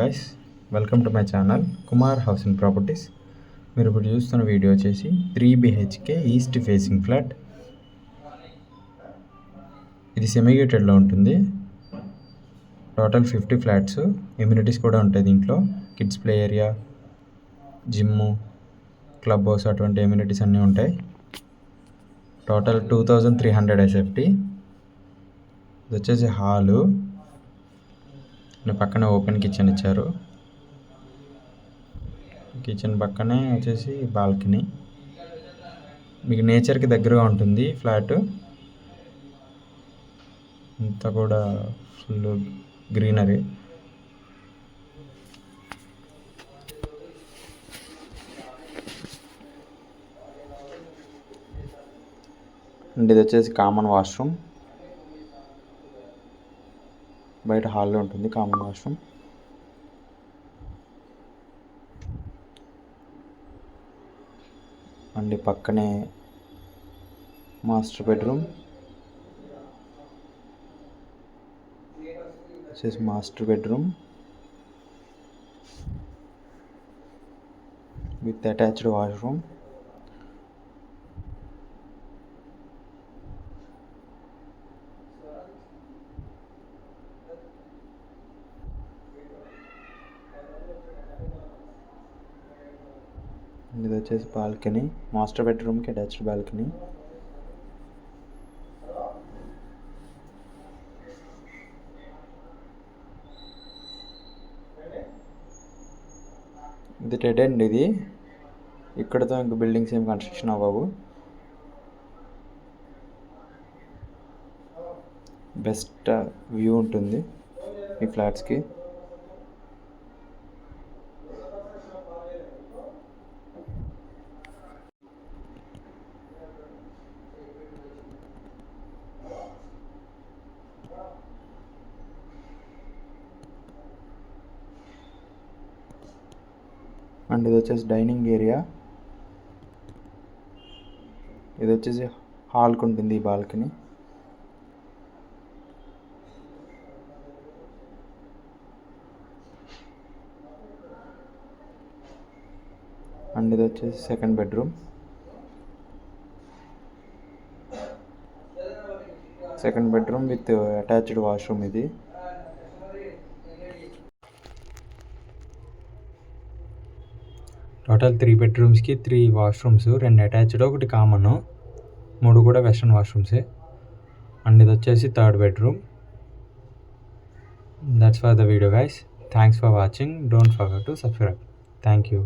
Guys, welcome to my channel Kumar house and properties. మీరు ఇప్పుడు చూస్తున్న వీడియో వచ్చేసి 3 BHK ఈస్ట్ ఫేసింగ్ ఫ్లాట్. ఇది సెమీగేటెడ్లో ఉంటుంది. Total 50 flats. ఎమ్యూనిటీస్ కూడా ఉంటాయి దీంట్లో. Kids play area, gym, club house అటువంటి ఎమ్యూనిటీస్ అన్నీ ఉంటాయి. Total 2300 SFT. ఇది వచ్చేసి హాలు. పక్కనే ఓపెన్ కిచెన్ ఇచ్చారు. కిచెన్ పక్కనే వచ్చేసి బాల్కనీ. మీకు నేచర్కి దగ్గరగా ఉంటుంది ఫ్లాట్. అంతా కూడా ఫుల్ గ్రీనరీ. అండ్ ఇది వచ్చేసి కామన్ వాష్రూమ్. బయట హాల్లో ఉంటుంది కామన్ వాష్రూమ్. అండ్ పక్కనే మాస్టర్ బెడ్రూమ్. వచ్చేసి master bedroom with attached washroom. ఇది వచ్చేసి బాల్కనీ. మాస్టర్ బెడ్రూమ్కి అటాచ్డ్ బాల్కనీ. ఇది డెడ్ ఎండ్. ఇది ఇక్కడతో ఇంక బిల్డింగ్స్ ఏం కన్స్ట్రక్షన్ అవ్వవు. బెస్ట్ వ్యూ ఉంటుంది ఈ ఫ్లాట్స్కి. అండ్ ఇది వచ్చేసి డైనింగ్ ఏరియా. ఇది వచ్చేసి హాల్కి ఉంటుంది ఈ బాల్కనీ. అండ్ ఇది వచ్చేసి second bedroom. Second bedroom with attached washroom. ఇది టోటల్ 3 బెడ్రూమ్స్కి 3 వాష్రూమ్స్, 2 అటాచ్డ్, 1 కామన్, 3 కూడా వెస్ట్రన్ వాష్రూమ్సే. అండ్ ఇది వచ్చేసి third bedroom. That's for the video guys. Thanks for watching. Don't forget to subscribe. Thank you.